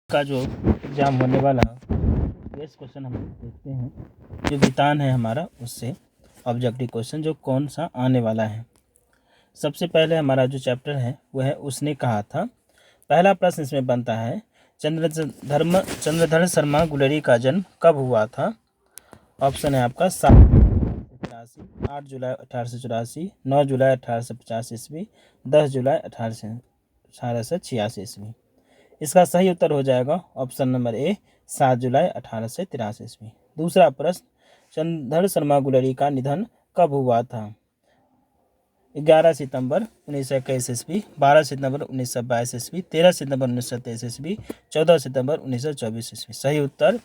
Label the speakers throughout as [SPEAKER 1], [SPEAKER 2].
[SPEAKER 1] का जो एग्ज़ाम होने वाला बेस्ट क्वेश्चन हम देखते हैं। जो वितान है हमारा उससे ऑब्जेक्टिव क्वेश्चन जो कौन सा आने वाला है। सबसे पहले हमारा जो चैप्टर है वह है उसने कहा था। पहला प्रश्न इसमें बनता है चंद्रधर शर्मा गुलेरी का जन्म कब हुआ था। ऑप्शन है आपका 7 8 जुलाई 1884, 9 जुलाई 1850 ईस्वी, 10 जुलाई 1886 ईस्वी। इसका सही उत्तर हो जाएगा ऑप्शन नंबर ए 7 जुलाई 1883 ईस्वी। दूसरा प्रश्न चंद्रधर शर्मा गुलेरी का निधन कब हुआ था। 11 सितंबर 1921 ईस्वी, 12 सितंबर 1922 ईस्वी, 13 सितंबर 1923 ईस्वी, 14 सितंबर 1924 ईस्वी। सही उत्तर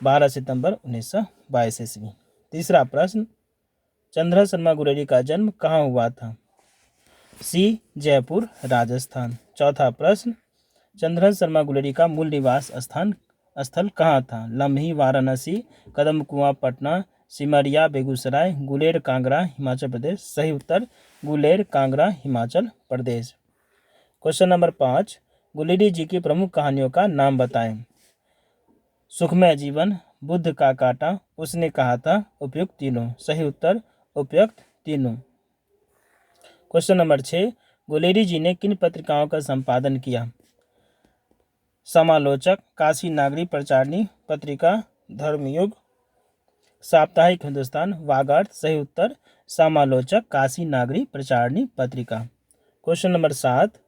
[SPEAKER 1] 12 सितंबर 1922 ईस्वी। तीसरा प्रश्न चंद्रधर शर्मा गुलेरी का जन्म कहाँ हुआ था। सी जयपुर राजस्थान। चौथा प्रश्न चंद्रधर शर्मा गुलेरी का मूल निवास स्थल कहाँ था। लम्ही वाराणसी, कदम कुआं पटना, सिमरिया बेगूसराय, गुलेर कांगड़ा हिमाचल प्रदेश। सही उत्तर गुलेर कांगड़ा हिमाचल प्रदेश। क्वेश्चन नंबर 5 गुलेरी जी की प्रमुख कहानियों का नाम बताएं। सुखमय जीवन, बुद्ध का कांटा, उसने कहा था, उपयुक्त तीनों। सही उत्तर उपयुक्त तीनों। क्वेश्चन नंबर 6 गुलेरी जी ने किन पत्रिकाओं का संपादन किया। समालोचक, काशी नागरी प्रचारणी पत्रिका, धर्मयुग, साप्ताहिक हिंदुस्तान, वागार्थ। सही उत्तर समालोचक, काशी नागरी प्रचारणी पत्रिका। क्वेश्चन नंबर 7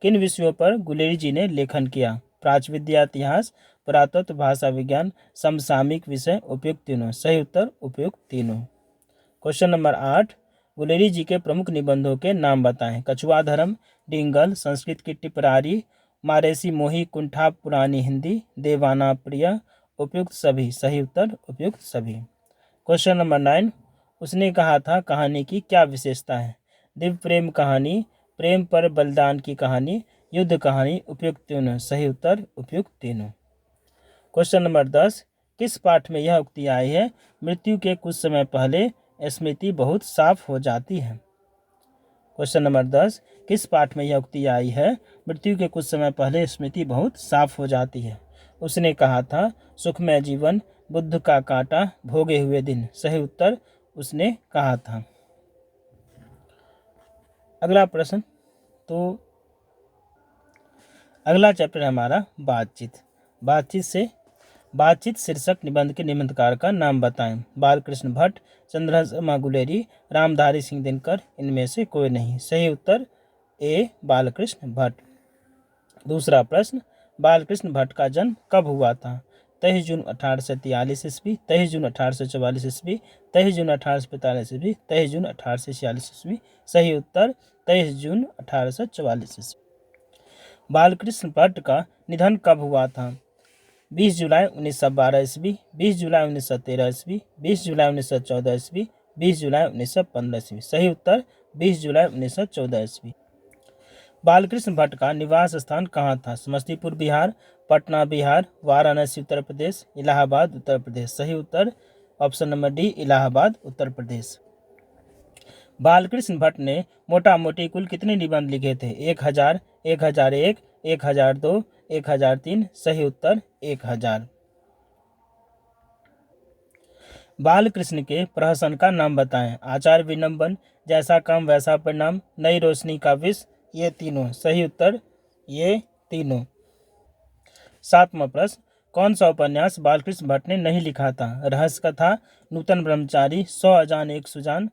[SPEAKER 1] किन विषयों पर गुलेरी जी ने लेखन किया। प्राच्य विद्या, इतिहास, पुरातत्व, भाषा विज्ञान, समसामयिक विषय। उपयुक्त तीनों। सही उत्तर उपयुक्त तीनों। क्वेश्चन नंबर 8 गुलेरी जी के प्रमुख निबंधों के नाम बताएं। कछुआ धर्म, डिंगल, संस्कृत की टिपरारी, मारेसी मोही, कुंठा पुरानी हिंदी, देवाना प्रिय। उपयुक्त सभी। सही उत्तर उपयुक्त सभी। क्वेश्चन नंबर 9 उसने कहा था कहानी की क्या विशेषता है। दिव्य प्रेम कहानी, प्रेम पर बलिदान की कहानी, युद्ध कहानी। उपयुक्त तीनों। सही उत्तर उपयुक्त तीनों। क्वेश्चन नंबर 10 किस पाठ में यह उक्ति आई है। मृत्यु के कुछ समय पहले स्मृति बहुत साफ हो जाती है। क्वेश्चन नंबर 10 किस पाठ में यह उक्ति आई है। मृत्यु के कुछ समय पहले स्मृति बहुत साफ हो जाती है। उसने कहा था, सुखमय जीवन, बुद्ध का कांटा, भोगे हुए दिन। सही उत्तर उसने कहा था। अगला प्रश्न तो अगला चैप्टर है हमारा बातचीत शीर्षक निबंध के निबंधकार का नाम बताएं। बालकृष्ण भट्ट, चंद्रधर शर्मा गुलेरी, रामधारी सिंह दिनकर। इनमें से कोई नहीं। सही उत्तर ए बालकृष्ण भट्ट। दूसरा प्रश्न बालकृष्ण भट्ट का जन्म कब हुआ था। 23 जून 1843 ईस्वी, 23 जून 1844 ईस्वी, 23 जून 1845 ईस्वी, 23 जून 1846 ईस्वी। सही उत्तर 23 जून 1844 ईस्वी। बालकृष्ण भट्ट का निधन कब हुआ था। 20 जुलाई 1912 ईस्वी, 20 जुलाई 1913 ईस्वी, 20 जुलाई 1914 ईस्वी, 20 जुलाई 1915 ईस्वी। सही उत्तर 20 जुलाई 1914 ईस्वी। बालकृष्ण भट्ट का निवास स्थान कहाँ था। समस्तीपुर बिहार, पटना बिहार, वाराणसी उत्तर प्रदेश, इलाहाबाद उत्तर प्रदेश। सही उत्तर option number D Allahabad Uttar Pradesh. Balkrishna Bhatt ने मोटा मोटी कुल कितने निबंध लिखे थे। 1000, 1001, 1002, 1003। सही उत्तर 1000। बालकृष्ण के प्रहसन का नाम बताएं। आचार विनम्बन, जैसा काम वैसा परिणाम, नई रोशनी का विष। ये तीनों। सही उत्तर ये तीनों। 7वां प्रश्न कौन सा उपन्यास बालकृष्ण भट्ट ने नहीं लिखा था। रहस्य कथा, नूतन ब्रह्मचारी, 100 अजान एक सुजान,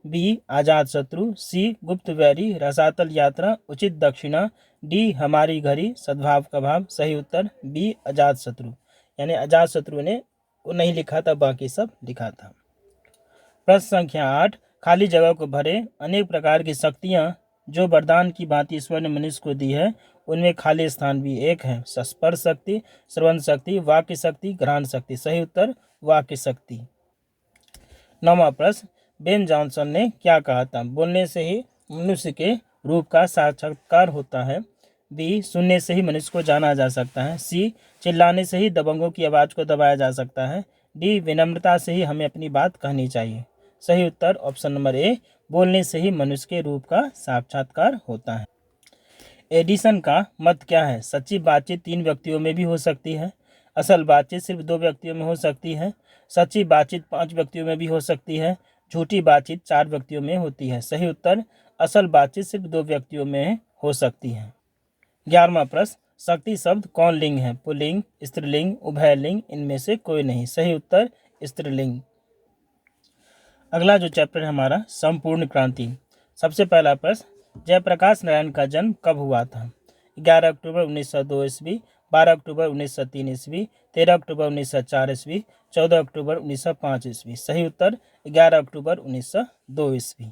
[SPEAKER 1] बी आजाद शत्रु, सी गुप्त वैरी, रसातल यात्रा, उचित दक्षिणा, डी हमारी घड़ी, सद्भाव का भाव। सही उत्तर बी अजात शत्रु, यानी अजात शत्रु ने वो नहीं लिखा था, बाकी सब लिखा था। प्रश्न संख्या 8 खाली जगह को भरे। अनेक प्रकार की शक्तियां जो वरदान की भांति ईश्वर ने मनुष्य को दी है उनमें खाली स्थान भी एक है। स्पर्श शक्ति, श्रवण शक्ति, वाक्य शक्ति, घ्राण शक्ति। सही उत्तर वाक्य शक्ति। 9वां प्रश्न बेन जॉनसन ने क्या कहा था। बोलने से ही मनुष्य के रूप का साक्षात्कार होता है, बी सुनने से ही मनुष्य को जाना जा सकता है, सी चिल्लाने से ही दबंगों की आवाज़ को दबाया जा सकता है, डी विनम्रता से ही हमें अपनी बात कहनी चाहिए। सही उत्तर ऑप्शन नंबर ए बोलने से ही मनुष्य के रूप का साक्षात्कार होता है। एडिसन का मत क्या है? सच्ची बातचीत 3 व्यक्तियों में भी हो सकती है। असल बातचीत सिर्फ 2 व्यक्तियों में हो सकती है। सच्ची बातचीत 5 व्यक्तियों में भी हो सकती है। झूठी बातचीत 4 व्यक्तियों में होती है। सही उत्तर असल बातचीत सिर्फ 2 व्यक्तियों में हो सकती है। 11वां प्रश्न, शक्ति शब्द कौन लिंग है? पुल्लिंग, स्त्रीलिंग, उभयलिंग, इनमें से कोई नहीं। सही उत्तर स्त्रीलिंग। अगला जो चैप्टर है हमारा संपूर्ण क्रांति। सबसे पहला प्रश्न, जयप्रकाश नारायण का जन्म कब हुआ था? 11 अक्टूबर 1902 ईस्वी, 12 अक्टूबर 1903 ईस्वी, 13 अक्टूबर 1904 ईस्वी, 14 अक्टूबर 1905 ईस्वी। सही उत्तर 11 अक्टूबर 1902 ईस्वी।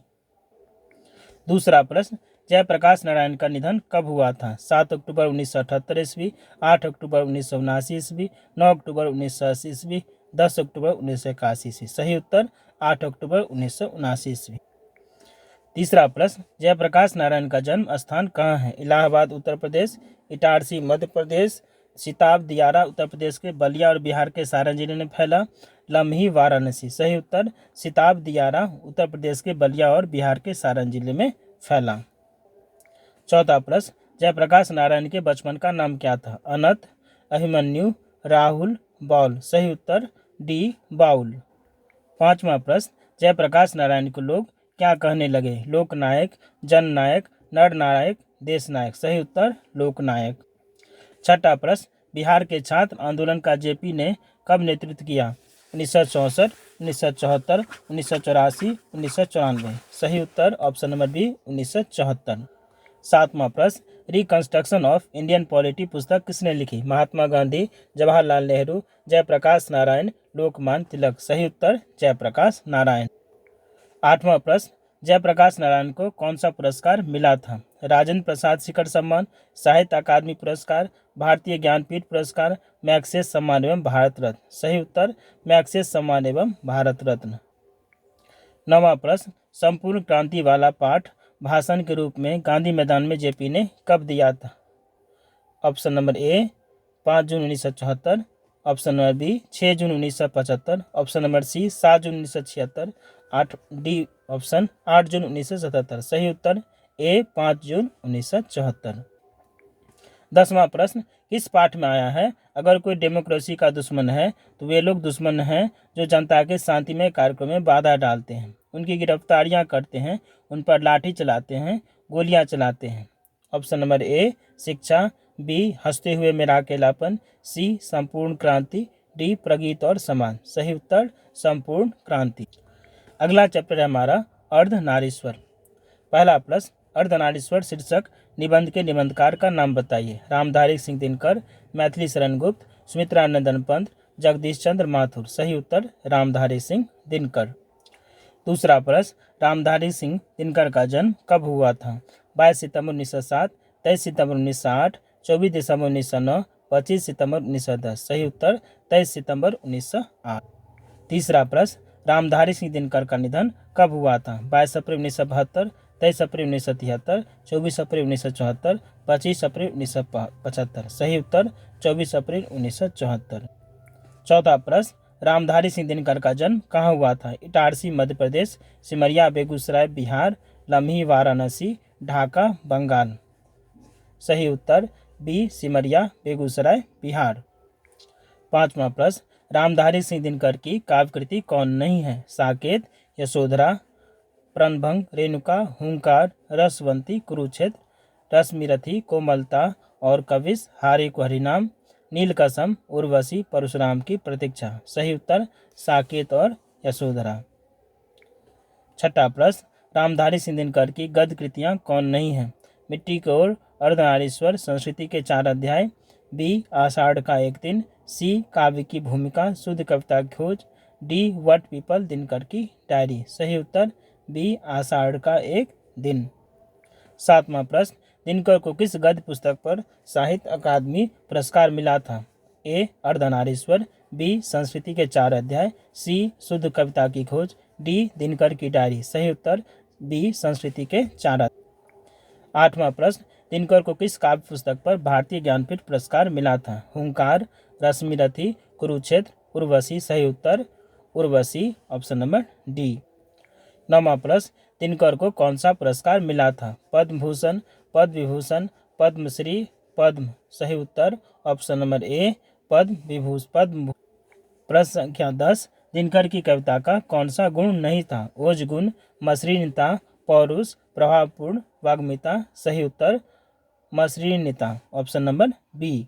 [SPEAKER 1] दूसरा प्रश्न, जयप्रकाश नारायण का निधन कब हुआ था? 7 अक्टूबर 1978 ईस्वी, 8 अक्टूबर 1979 ईस्वी, 9 अक्टूबर 1980 ईस्वी, 10 अक्टूबर 1981 ईस्वी। सही उत्तर 8 अक्टूबर 1979 ईस्वी। तीसरा प्रश्न, जयप्रकाश नारायण का जन्म स्थान कहाँ है? इलाहाबाद उत्तर प्रदेश, इटारसी मध्य प्रदेश, सिताब दियारा उत्तर प्रदेश के बलिया और बिहार के सारण जिले में फैला, लम्ही वाराणसी। सही उत्तर सिताब दियारा उत्तर प्रदेश के बलिया और बिहार के सारण जिले में फैला। चौथा प्रश्न, जयप्रकाश नारायण के बचपन का नाम क्या था? अनंत, अभिमन्यु, राहुल, बाउल। सही उत्तर डी बाउल। पांचवा प्रश्न, जयप्रकाश नारायण को लोग क्या कहने लगे? लोकनायक, जननायक, नरनायक, देशनायक। सही उत्तर लोकनायक। छठा प्रश्न, बिहार के छात्र आंदोलन का जेपी ने कब नेतृत्व किया? 1964, 1974, 1984, 1994। सही उत्तर ऑप्शन नंबर बी 1974। सातवां प्रश्न, रिकंस्ट्रक्शन ऑफ इंडियन पॉलिटी पुस्तक किसने लिखी? महात्मा गांधी, जवाहरलाल नेहरू, जयप्रकाश नारायण, लोकमान्य तिलक। सही उत्तर जयप्रकाश नारायण। आठवां प्रश्न, जयप्रकाश नारायण को कौन सा पुरस्कार मिला था? राजेंद्र प्रसाद शिखर सम्मान, साहित्य अकादमी पुरस्कार, भारतीय ज्ञानपीठ पुरस्कार, मैग्सेसे सम्मान एवं भारत रत्न। सही उत्तर मैग्सेसे सम्मान एवं भारत रत्न। नौवां प्रश्न, संपूर्ण क्रांति वाला पाठ भाषण के रूप में गांधी मैदान में जेपी ने कब दिया था? ऑप्शन नंबर ए 5 जून 1974, ऑप्शन नंबर बी 6 जून 1975, ऑप्शन नंबर सी 7 जून 1976, 8 डी ऑप्शन 8 जून 1977। सही उत्तर ए 5 जून 1974। 10वां प्रश्न, किस पाठ में आया है अगर कोई डेमोक्रेसी का दुश्मन है तो वे लोग दुश्मन हैं जो जनता के शांतिमय कार्यक्रम में बाधा डालते हैं, उनकी गिरफ्तारियां करते हैं, उन पर लाठी चलाते हैं, गोलियां चलाते हैं। ऑप्शन नंबर ए शिक्षा, बी हंसते हुए मेरा अकेलापन, सी संपूर्ण क्रांति, डी प्रगीत और समान। सही उत्तर संपूर्ण क्रांति। अगला चैप्टर है हमारा अर्धनारीश्वर। पहला प्रश्न, अर्धनारीश्वर शीर्षक निबंध के निबंधकार का नाम बताइए। रामधारी सिंह दिनकर, मैथिली शरण गुप्त, सुमित्रा नंदन पंत, जगदीश चंद्र माथुर। सही उत्तर रामधारी सिंह दिनकर। दूसरा प्रश्न, रामधारी सिंह दिनकर का जन्म कब हुआ था? 22 सितंबर 1907, 23 सितंबर 1908, 24 दिसंबर 1909, 25 सितंबर 1910। सही उत्तर 23 सितंबर 1908। तीसरा प्रश्न, रामधारी सिंह दिनकर का निधन कब हुआ था? 22 अप्रैल 1972, 23 अप्रैल 1973, 24 अप्रैल 1974, 25 अप्रैल 1975। सही उत्तर 24 अप्रैल 1974। चौथा प्रश्न, रामधारी सिंह दिनकर का जन्म कहाँ हुआ था? इटारसी मध्य प्रदेश, सिमरिया बेगूसराय बिहार, लम्ही वाराणसी, ढाका बंगाल। सही उत्तर बी सिमरिया बेगूसराय बिहार। पांचवा प्रश्न, रामधारी सिंह दिनकर की काव्यकृति कौन नहीं है? साकेत, यशोधरा, प्रणभंग, रेणुका, हुंकार, रसवंती, कुरुक्षेत्र, रश्मिरथी, कोमलता और कविश, हारे को हरिनाम, नीलकसम, उर्वशी, परशुराम की प्रतीक्षा। सही उत्तर साकेत और यशोधरा। छठा प्रश्न, रामधारी सिंह दिनकर की गद्य कृतियाँ कौन नहीं हैं? मिट्टी की ओर, अर्धनारीश्वर, संस्कृति के 4 अध्याय, बी आषाढ़ का एक दिन, सी काव्य की भूमिका, शुद्ध कविता की खोज, डी व्हाट पीपल, दिनकर की डायरी। सही उत्तर बी आषाढ़ का एक दिन। सातवां प्रश्न, दिनकर को किस गद्य पुस्तक पर साहित्य अकादमी पुरस्कार मिला था? ए अर्धनारीश्वर, बी संस्कृति के 4 अध्याय, सी शुद्ध कविता की खोज, डी दिनकर की डायरी। सही उत्तर बी संस्कृति के 4 अध्याय। आठवां प्रश्न, दिनकर को किस काव्य पुस्तक पर भारतीय ज्ञानपीठ पुरस्कार मिला था? हुंकार, रश्मिरथी, कुरुक्षेत्र, उर्वशी। सही उत्तर उर्वशी ऑप्शन नंबर डी। नौवां प्रश्न, दिनकर को कौन सा पुरस्कार मिला था? पद्म भूषण, पद्म विभूषण, पद्मश्री, पद्म। सही उत्तर ऑप्शन नंबर ए पद्म विभूषण, पद्म। प्रश्न संख्या 10, दिनकर की कविता का कौन सा गुण नहीं था? ओज गुण, मसृणता, पौरुष, प्रभावपूर्ण, वाग्मिता। सही उत्तर मसृणता ऑप्शन नंबर बी।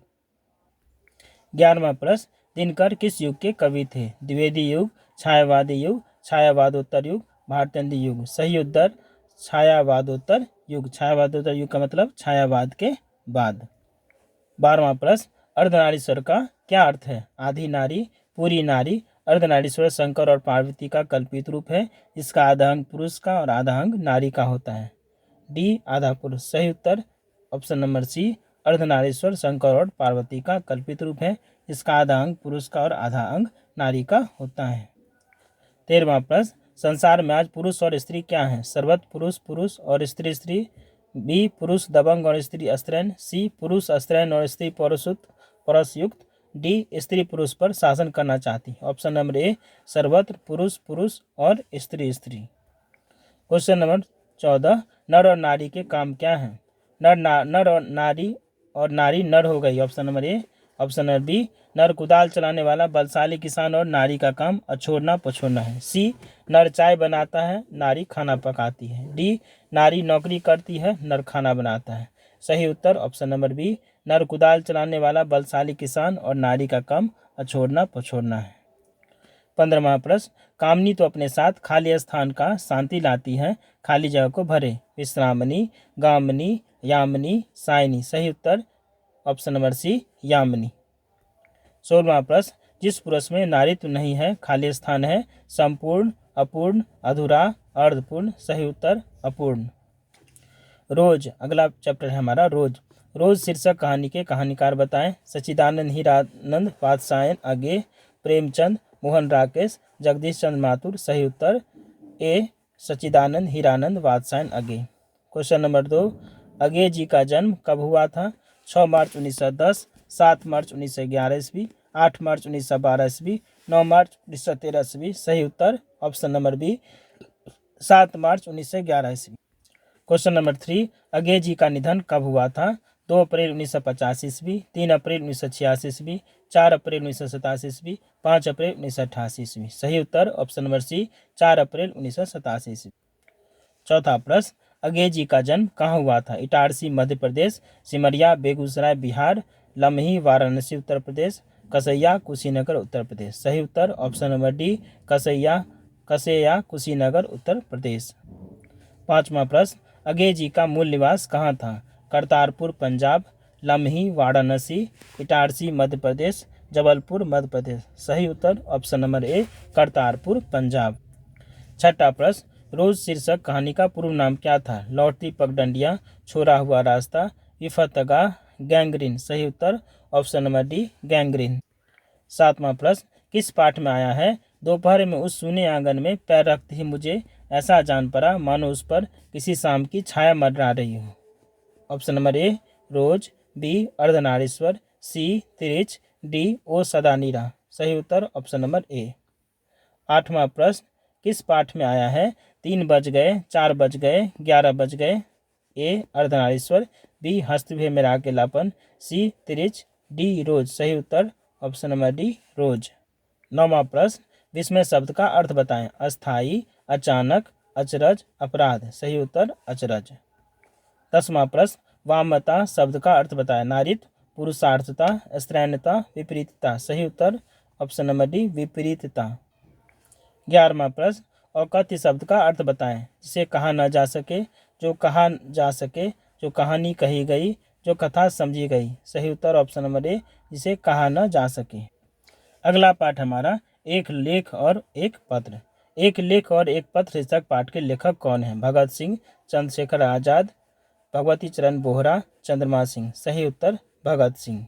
[SPEAKER 1] 11वां प्रश्न, दिनकर किस युग के कवि थे? द्विवेदी युग, छायावादी युग, छायावादोत्तर युग, भारतेंदु युग। सही उत्तर छायावादोत्तर युग। छायावादोत्तर युग का मतलब छायावाद के बाद। 12वां प्रश्न, अर्धनारीश्वर का क्या अर्थ है? आधी नारी, पूरी नारी। अर्धनारीश्वर शंकर और पार्वती का कल्पित रूप है। इसका आधा अंग पुरुष का और आधा अंग नारी का होता है। डी आधा पुरुष। सही उत्तर option number C Ardhanarishvara Shankar और पार्वती का कल्पित रूप है। इसका आधा अंग पुरुष का और आधा अंग नारी का होता है। 13वां प्रश्न, संसार में आज पुरुष और स्त्री क्या है? सर्वत्र पुरुष पुरुष और स्त्री स्त्री। बी पुरुष दबंग और स्त्री अस्त्रैन। सी पुरुष अस्त्रैन और स्त्री परसयुक्त। डी स्त्री पुरुष पर शासन करना चाहती। ऑप्शन नंबर ए सर्वत्र पुरुष पुरुष और स्त्री स्त्री। क्वेश्चन नंबर 14, नर और नारी के काम क्या है? नर और नारी नर हो गई। Option number A. Option number B, नर कुदाल चलाने वाला बलशाली किसान और नारी का काम अछोड़ना पछोड़ना है। सी नर चाय बनाता है, नारी खाना पकाती है। डी नारी नौकरी करती है, नर खाना बनाता है। सही उत्तर ऑप्शन नंबर बी, नर कुदाल चलाने वाला बलशाली किसान और नारी का काम अछोड़ना पछोड़ना है। 15वां प्रश्न, कामनी तो अपने साथ खाली स्थान का शांति लाती है, खाली जगह को भरे। विश्रामनी, गामनी, यामिनी, सायनी। सही उत्तर ऑप्शन नंबर सी यामिनी। 16वां प्रश्न, जिस पुरुष में नारीत्व नहीं है, खाली स्थान है, संपूर्ण, अपूर्ण, अधूरा, अर्धपूर्ण। सही उत्तर अपूर्ण। रोज, अगला चैप्टर है हमारा रोज। रोज शीर्षक कहानी के कहानीकार बताएं। सच्चिदानंद हीरानंद वात्स्यायन अगे, प्रेमचंद, मोहन राकेश, जगदीश चंद्र माथुर। सही उत्तर ए सच्चिदानंद हीरानंद वात्स्यायन अगे। क्वेश्चन नंबर 2, अगे जी का जन्म कब हुआ था? 6 मार्च 1910, 7 मार्च 1911 ईस्वी, 8 मार्च 1912 ईस्वी, 9 मार्च 1913 ईस्वी। सही उत्तर ऑप्शन नंबर बी 7 मार्च 1911 ईस्वी। क्वेश्चन नंबर 3, अगे जी का निधन कब हुआ था? 2 अप्रैल 1950 ईस्वी, 3 अप्रैल 1986 ईस्वी, 4 अप्रैल 1987 ईस्वी, 5 अप्रैल 1988 ईस्वी। सही उत्तर ऑप्शन नंबर सी 4 अप्रैल 1987 ईस्वी। चौथा प्रश्न, अगे जी का जन्म कहाँ हुआ था? इटारसी मध्य प्रदेश, सिमरिया बेगूसराय बिहार, लम्ही वाराणसी उत्तर प्रदेश, कसैया कुशीनगर उत्तर प्रदेश। सही उत्तर ऑप्शन नंबर डी कसैया कुशीनगर उत्तर प्रदेश। 5वां प्रश्न, अगे जी का मूल निवास कहाँ था? करतारपुर पंजाब, लम्ही वाराणसी, इटारसी मध्य प्रदेश, जबलपुर मध्य प्रदेश। सही उत्तर option number A Kartarpur Punjab. 6ठा प्रश्न, रोज शीर्षक कहानी का पूर्व नाम क्या था? लौटती पगडंडियाँ, छोड़ा हुआ रास्ता, विफतगाह, गैंग्रीन। सही उत्तर ऑप्शन नंबर डी गैंग्रीन। 7वां प्रश्न, किस पाठ में आया है? दोपहर में उस सूने आंगन में पैर रखते ही मुझे ऐसा जान पड़ा मानो उस पर किसी शाम की छाया मंडरा रही हो। Option number A Roz, B Ardhanarishvara, C Tirich, D O Sadanira. सही उत्तर ऑप्शन नंबर ए। 8वां प्रश्न, किस पाठ में आया है? 3 बज गए, 4 बज गए, 11 बज गए। ए अर्धनारीश्वर, बी हस्तभेद में अकेलापन, सी तिरिच, डी रोज। सही उत्तर ऑप्शन नंबर डी रोज। 9वां प्रश्न, विस्मय शब्द का अर्थ बताएं। अस्थाई, अचानक, अचरज, अपराध। सही उत्तर अचरज। 10वां प्रश्न, वामता शब्द का अर्थ बताएं। नारित्व, पुरुषार्थता, स्त्रैणता, विपरीतता। सही उत्तर ऑप्शन नंबर डी विपरीतता। 11वां प्रश्न, औकत्य शब्द का अर्थ बताएं। जिसे कहा न जा सके, जो कहा जा सके, जो कहानी कही गई, जो कथा समझी गई। सही उत्तर ऑप्शन नंबर ए जिसे कहा न जा सके। अगला पाठ हमारा एक लेख और एक पत्र। एक लेख और एक पत्र शीर्षक पाठ के लेखक कौन है? भगत सिंह, चंद्रशेखर आजाद, भगवती चरण बोहरा, चंद्रमा सिंह। सही उत्तर भगत सिंह।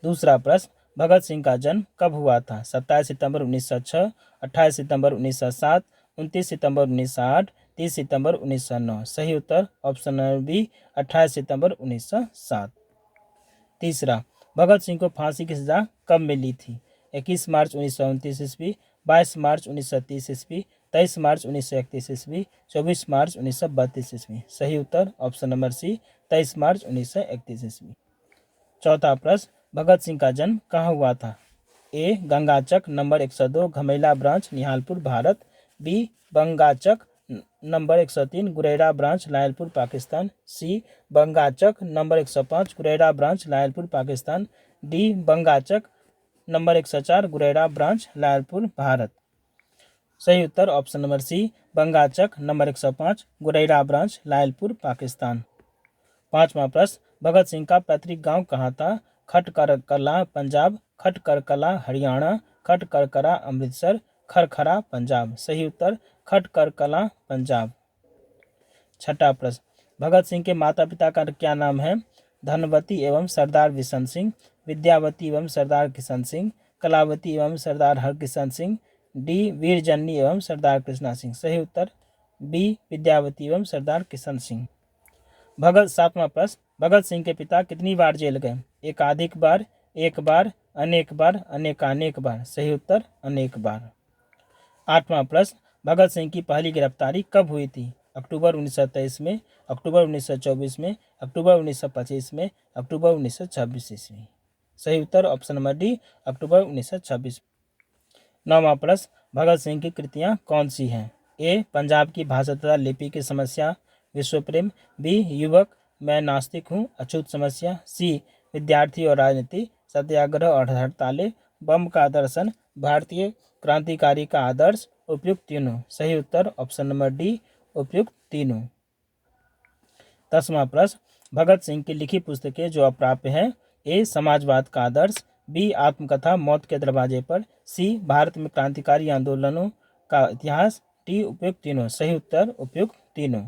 [SPEAKER 1] दूसरा प्रश्न, भगत सिंह का जन्म कब हुआ था? 27 सितंबर 1906, 28 सितंबर 1907, 29 सितंबर 1908, 30 सितंबर 1909। सही उत्तर ऑप्शन नंबर बी 28 सितंबर 1907। तीसरा, भगत सिंह को फांसी की सजा कब मिली थी? 21 मार्च 1929 ईस्वी, 22 मार्च 1930 ईस्वी, 23 मार्च 1931 ईस्वी, 24 मार्च 1932 ईस्वी। सही उत्तर ऑप्शन नंबर सी 23 मार्च 1931 ईस्वी। चौथा प्रश्न, भगत सिंह का जन्म कहाँ हुआ था? A. Gangachak number 102 Ghamela branch Nihalpur Bharat. B. Bangachak number 103 Gurera branch Lyallpur Pakistan. C. Bangachak number 105 Gurera branch Lyallpur Pakistan. D. Bangachak number 104 Gurera branch Lyallpur Bharat. सही उत्तर option number C, Bangachak number 105 Gurera branch Lyallpur Pakistan. पांचवा प्रश्न, भगत सिंह का पैतृक गांव कहाँ था? खटकरकला पंजाब, खटकरकला हरियाणा, खटकरकला अमृतसर, खरखरा पंजाब। सही उत्तर खटकरकला पंजाब। छठा प्रश्न, भगत सिंह के माता पिता का क्या नाम है? धनवती एवं सरदार बिशन सिंह, विद्यावती एवं सरदार किशन सिंह, कलावती एवं सरदार हरकिशन सिंह। डी. वीरजन्नी एवं सरदार कृष्णा सिंह। सही उत्तर बी. विद्यावती एवं सरदार किशन सिंह। सातवां प्रश्न, भगत सिंह के पिता कितनी बार जेल गए? एकाधिक बार, एक बार, अनेक बार, अनेकानेक बार। सही उत्तर अनेक बार। आठवां प्रश्न, भगत सिंह की पहली गिरफ्तारी कब हुई थी? अक्टूबर 1923 में, अक्टूबर 1924 में, अक्टूबर 1925 में, अक्टूबर 1926 ईस्वी। सही उत्तर ऑप्शन नंबर डी, अक्टूबर 1926। नौवां प्रश्न, भगत सिंह की कृतियां कौन सी हैं? ए. पंजाब की भाषा तथा लिपि की समस्या, विश्व प्रेम। बी. युवक, मैं नास्तिक हूँ, अछूत समस्या। सी. विद्यार्थी और राजनीति, सत्याग्रह और हड़तालें, बम का दर्शन, भारतीय क्रांतिकारी का आदर्श। उपयुक्त तीनों। सही उत्तर ऑप्शन नंबर डी, उपयुक्त तीनों। 10वां प्रश्न, भगत सिंह की लिखी पुस्तकें जो अप्राप्य हैं? ए. समाजवाद का आदर्श। बी. आत्मकथा मौत के दरवाजे पर। सी. भारत में क्रांतिकारी आंदोलनों का इतिहास। डी. उपयुक्त तीनों। सही उत्तर उपयुक्त तीनों।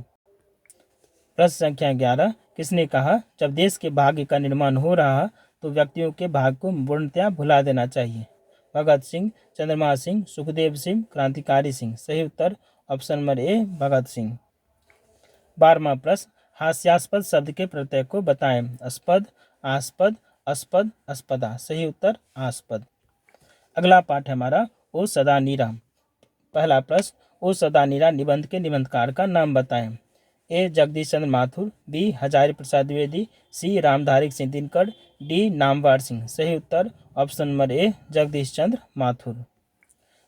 [SPEAKER 1] प्रश्न संख्या 11, किसने कहा जब देश के भाग्य का निर्माण हो रहा तो व्यक्तियों के भाग्य को पूर्णतया भुला देना चाहिए? भगत सिंह, चंद्रमा सिंह, सुखदेव सिंह, क्रांतिकारी सिंह। सही उत्तर ऑप्शन नंबर ए, भगत सिंह। 12वां प्रश्न, हास्यास्पद शब्द के प्रत्यय को बताएं। अस्पद, आस्पद, अस्पद, अस्पदा। सही उत्तर आस्पद। अगला पाठ है हमारा ओ सदा नीरा। पहला प्रश्न, ओ सदा नीरा निबंध के निबंधकार का नाम बताएं। ए. जगदीश चंद्र माथुर। बी. हजारी प्रसाद द्विवेदी। सी. रामधारी सिंह दिनकर। डी. नामवर सिंह। सही उत्तर ऑप्शन नंबर ए, जगदीश चंद्र माथुर।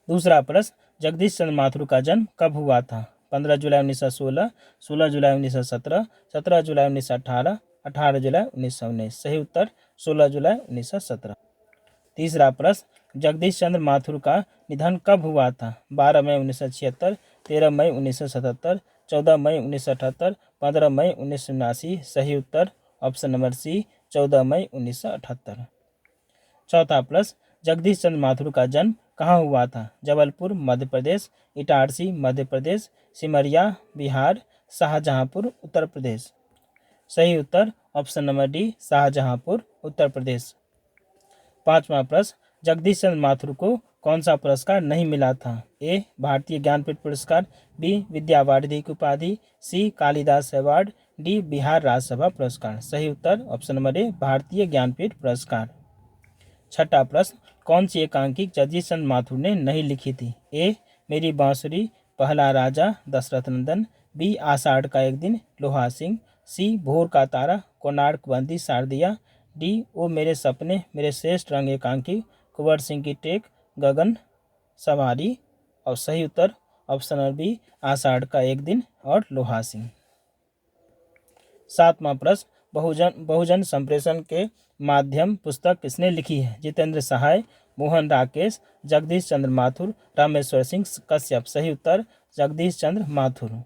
[SPEAKER 1] दूसरा प्रश्न, जगदीश चंद्र माथुर का जन्म कब हुआ था? 15 जुलाई 1916, 16 जुलाई 1917, 17 जुलाई 1918, 18 जुलाई 1919। सही उत्तर 16 जुलाई 1917। तीसरा प्रश्न, जगदीश चंद्र माथुर का निधन कब हुआ था? 12 मई 1976, 13 मई 1977, 14 मई 1978, 15 मई 1979। सही उत्तर ऑप्शन नंबर सी, 14 मई 1978। चौथा प्रश्न, जगदीश चंद्र माथुर का जन्म कहाँ हुआ था? जबलपुर मध्य प्रदेश, इटारसी मध्य प्रदेश, सिमरिया बिहार, शाहजहांपुर उत्तर प्रदेश। सही उत्तर option number D, Shahjahanpur Uttar Pradesh. पांचवा प्रश्न, जगदीश चंद्र माथुर को कौन सा पुरस्कार नहीं मिला था? ए. भारतीय ज्ञानपीठ पुरस्कार। बी. विद्या वारिधि की उपाधि। सी. कालिदास अवार्ड। डी. बिहार राज्यसभा पुरस्कार। सही उत्तर ऑप्शन नंबर ए, भारतीय ज्ञानपीठ पुरस्कार। छठा प्रश्न, कौन सी एकांकी जगदीश चंद्र माथुर ने नहीं लिखी थी? ए. मेरी बांसुरी, पहला राजा, दशरथ नंदन। बी. आषाढ़ का एक दिन, लोहा सिंह। सी. भोर का तारा, कोणार्क बंदी शारदिया। डी. ओ मेरे सपने, मेरे श्रेष्ठ रंग एकांकी, कुंवर सिंह की टेक, गगन सवारी। और सही उत्तर ऑप्शन नंबर बी, आषाढ़ का एक दिन और लोहा सिंह। सातवां प्रश्न, बहुजन संप्रेषण के माध्यम पुस्तक किसने लिखी है? जितेंद्र सहाय, मोहन राकेश, जगदीश चंद्र माथुर, रामेश्वर सिंह कश्यप। सही उत्तर जगदीश चंद्र माथुर।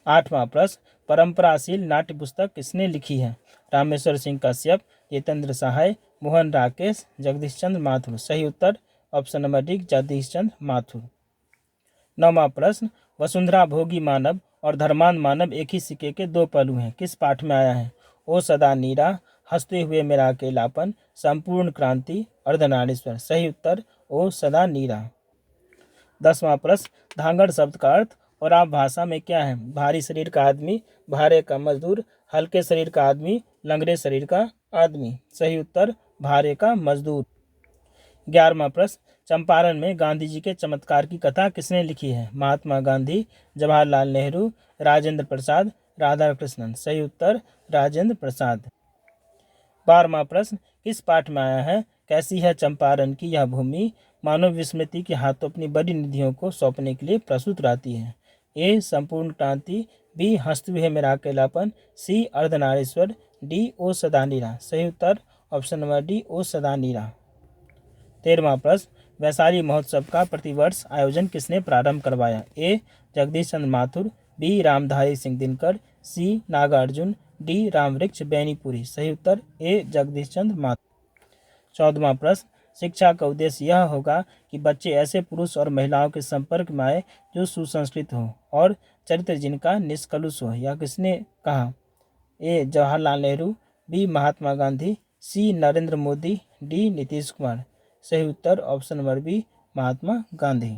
[SPEAKER 1] आठवां प्रश्न, परंपराशील नाट्य पुस्तक किसने लिखी है? रामेश्वर सिंह कश्यप, जितेंद्र सहाय, मोहन राकेश, जगदीश चंद्र माथुर। सही उत्तर ऑप्शन नंबर डी, जगदीश चंद्र माथुर। नौवां प्रश्न, वसुंधरा भोगी मानव और धर्मान मानव एक ही सिक्के के दो पहलू हैं, किस पाठ में आया है? ओ सदा नीरा, हंसते हुए मेरा अकेलापन, संपूर्ण क्रांति, अर्धनारीश्वर। सही उत्तर ओ सदा नीरा। 10वां प्रश्न, धांगड़ शब्द का अर्थ और आप भाषा में क्या है? भारी शरीर का आदमी, भारे का मजदूर, हल्के शरीर का आदमी, लंगड़े शरीर का आदमी। सही उत्तर भारे का मजदूर। 11वां प्रश्न, चंपारण में गांधी जी के चमत्कार की कथा किसने लिखी है? महात्मा गांधी, जवाहरलाल नेहरू, राजेंद्र प्रसाद, राधा कृष्णन। सही उत्तर राजेंद्र प्रसाद। 12वां प्रश्न किस पाठ में आया है कैसी है चंपारण की यह भूमि मानव विस्मृति के हाथों अपनी बड़ी निधियों को सौंपने के लिए प्रस्तुत रहती है। ए संपूर्ण क्रांति, बी हंसते हुए मेरा अकेलापन, सी अर्धनारीश्वर, डी ओ सदा नीरा। सही उत्तर ऑप्शन नंबर डी ओ सदा नीरा। 13वां प्रश्न वैशाली महोत्सव का प्रतिवर्ष आयोजन किसने प्रारंभ करवाया। ए जगदीश चंद्र माथुर, बी रामधारी सिंह दिनकर, सी नागार्जुन, डी रामवृक्ष बैनीपुरी। सही उत्तर ए जगदीश चंद्र माथुर। 14वां प्रश्न शिक्षा का उद्देश्य यह होगा कि बच्चे ऐसे पुरुष और महिलाओं के संपर्क में आए जो सुसंस्कृत हो और चरित्र जिनका निष्कलुष हो। यह किसने कहा। ए जवाहरलाल नेहरू, बी महात्मा गांधी, सी नरेंद्र मोदी, डी नीतीश कुमार। सही उत्तर option number B Mahatma Gandhi.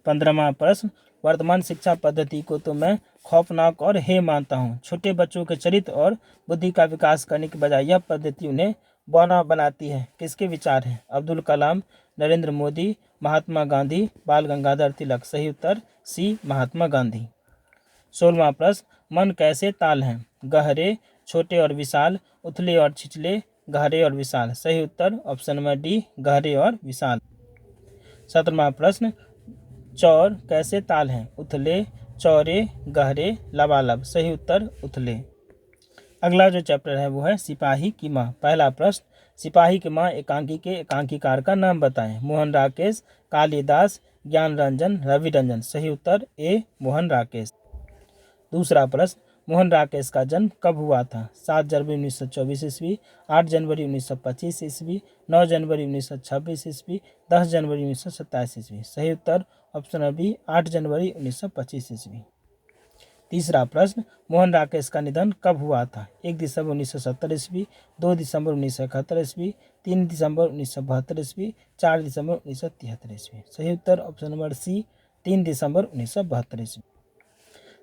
[SPEAKER 1] 15वां प्रश्न वर्तमान शिक्षा पद्धति को तो मैं खौफनाक और हे मानता हूँ। छोटे बच्चों के चरित्र और बुद्धि का विकास करने के बजाय यह पद्धति उन्हें बौना बनाती है। किसके विचार हैं। अब्दुल कलाम, नरेंद्र मोदी, महात्मा गांधी, बाल गंगाधर तिलक। सही उत्तर सी महात्मा गांधी। 16वां प्रश्न मन कैसे ताल हैं। गहरे, छोटे और विशाल, उथले और छिछले, गहरे और विशाल। सही उत्तर ऑप्शन नंबर डी गहरे और विशाल। 17वां प्रश्न चौर कैसे ताल हैं। उथले, चौड़े, गहरे, लबालब। सही उत्तर उथले। अगला जो चैप्टर है वो है सिपाही की माँ। पहला प्रश्न सिपाही की माँ एकांकी के एकांकीकार का नाम बताएं। मोहन राकेश, कालिदास, ज्ञान रंजन, रवि रंजन। सही उत्तर ए मोहन राकेश। दूसरा प्रश्न मोहन राकेश का जन्म कब हुआ था। 7 जनवरी 1924 ईस्वी, 8 जनवरी 1925 ईस्वी, 9 जनवरी 1926 ईस्वी, 10 जनवरी 1927 ईस्वी। सही उत्तर ऑप्शन बी 8 जनवरी 1925 ईस्वी। तीसरा प्रश्न मोहन राकेश का निधन कब हुआ था। 1 दिसंबर 1970 ईस्वी, 2 दिसंबर 1971 ईस्वी, 3 दिसंबर 1972 ईस्वी, 4 दिसंबर 1973 ईस्वी। सही उत्तर ऑप्शन नंबर सी 3 दिसंबर 1972 ईस्वी।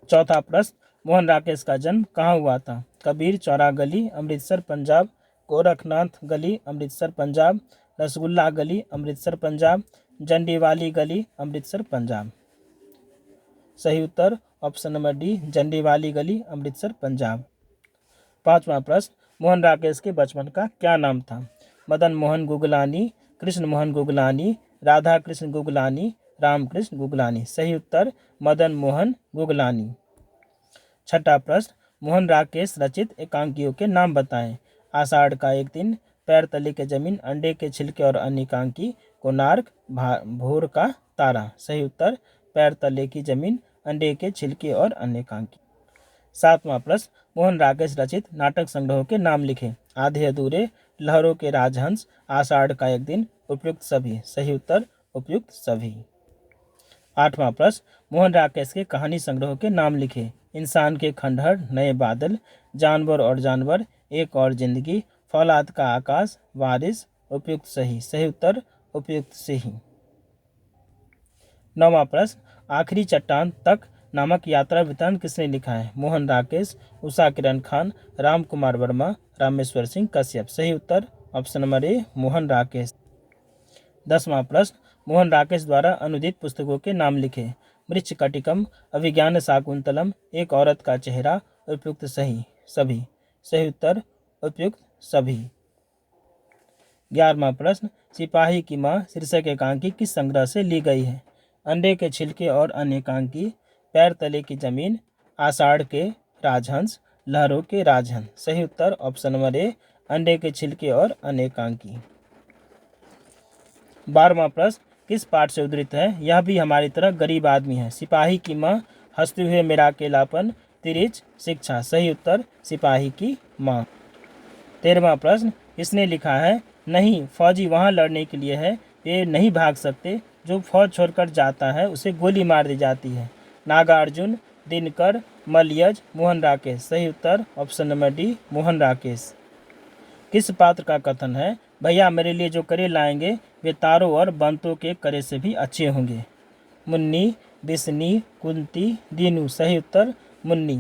[SPEAKER 1] चौथा प्रश्न मोहन राकेश का जन्म कहाँ हुआ था। कबीर चौरा गली, अमृतसर पंजाब, गोरखनाथ गली, अमृतसर पंजाब, रसगुल्ला गली, अमृतसर पंजाब, जंडीवाली गली, अमृतसर पंजाब। सही उत्तर ऑप्शन नंबर डी जंडीवाली गली, अमृतसर पंजाब। 5वां प्रश्न मोहन राकेश के बचपन का क्या नाम था। मदन मोहन गुगलानी, कृष्ण मोहन गुगलानी, राधा कृष्ण गुगलानी, रामकृष्ण गुगलानी। सही उत्तर मदन मोहन गुगलानी। छठा प्रश्न मोहन राकेश रचित एकांकियों के नाम बताएं। आषाढ़ का एक दिन, पैर तले के जमीन, अंडे के छिलके और अन्य एकांकी, कोणार्क, भोर का तारा। सही उत्तर पैर तले की जमीन, अंडे के छिलके और अन्य एकांकी। 7वां प्रश्न मोहन राकेश रचित नाटक संग्रहों के नाम लिखे। आधे अधूरे, लहरों के राजहंस, आषाढ़ का एक दिन, उपयुक्त सभी। सही उत्तर उपयुक्त सभी। 8वां प्रश्न मोहन राकेश के कहानी संग्रहों के नाम लिखे। इंसान के खंडहर, नए बादल, जानवर और जानवर, एक और जिंदगी, फौलाद का आकाश, वारिस। उपयुक्त सही। सही उत्तर उपयुक्त सही। 9वां प्रश्न आखिरी चट्टान तक नामक यात्रा वृत्तांत किसने लिखा है। मोहन राकेश, उषा किरण खान, राम कुमार वर्मा, रामेश्वर सिंह कश्यप। सही उत्तर option number A Mohan Rakesh. 10वां प्रश्न मोहन राकेश द्वारा अनुदित पुस्तकों के नाम लिखे। मृच्छकटिकम, अभिज्ञान शाकुंतलम, एक औरत का चेहरा। उपयुक्त सही सभी। सही उत्तर उपयुक्त सभी। 11वां प्रश्न सिपाही की माँ शीर्षक एकांकी किस संग्रह से ली गई है। अंडे के छिलके और अन्य एकांकी, पैर तले की जमीन, आषाढ़ के राजहंस, लहरों के राजहंस। सही उत्तर ऑप्शन नंबर ए अंडे के छिलके और अन्य एकांकी। 12वां प्रश्न किस पाठ से उद्धृत है। यह भी हमारी तरह गरीब आदमी है। सिपाही की माँ, हंसते हुए मेरा अकेलापन, तिरिच, शिक्षा। सही उत्तर सिपाही की माँ। 13वां प्रश्न इसने लिखा है। नहीं, फौजी वहाँ लड़ने के लिए है, वे नहीं भाग सकते। जो फौज छोड़कर जाता है उसे गोली मार दी जाती है। नागार्जुन, दिनकर, मलयज, मोहन राकेश। सही उत्तर option number D Mohan Rakesh. किस पात्र का कथन है। भैया मेरे लिए जो करे लाएंगे वे तारों और बंतों के करे से भी अच्छे होंगे। मुन्नी, बिस्नी, कुंती, दीनू। सही उत्तर मुन्नी।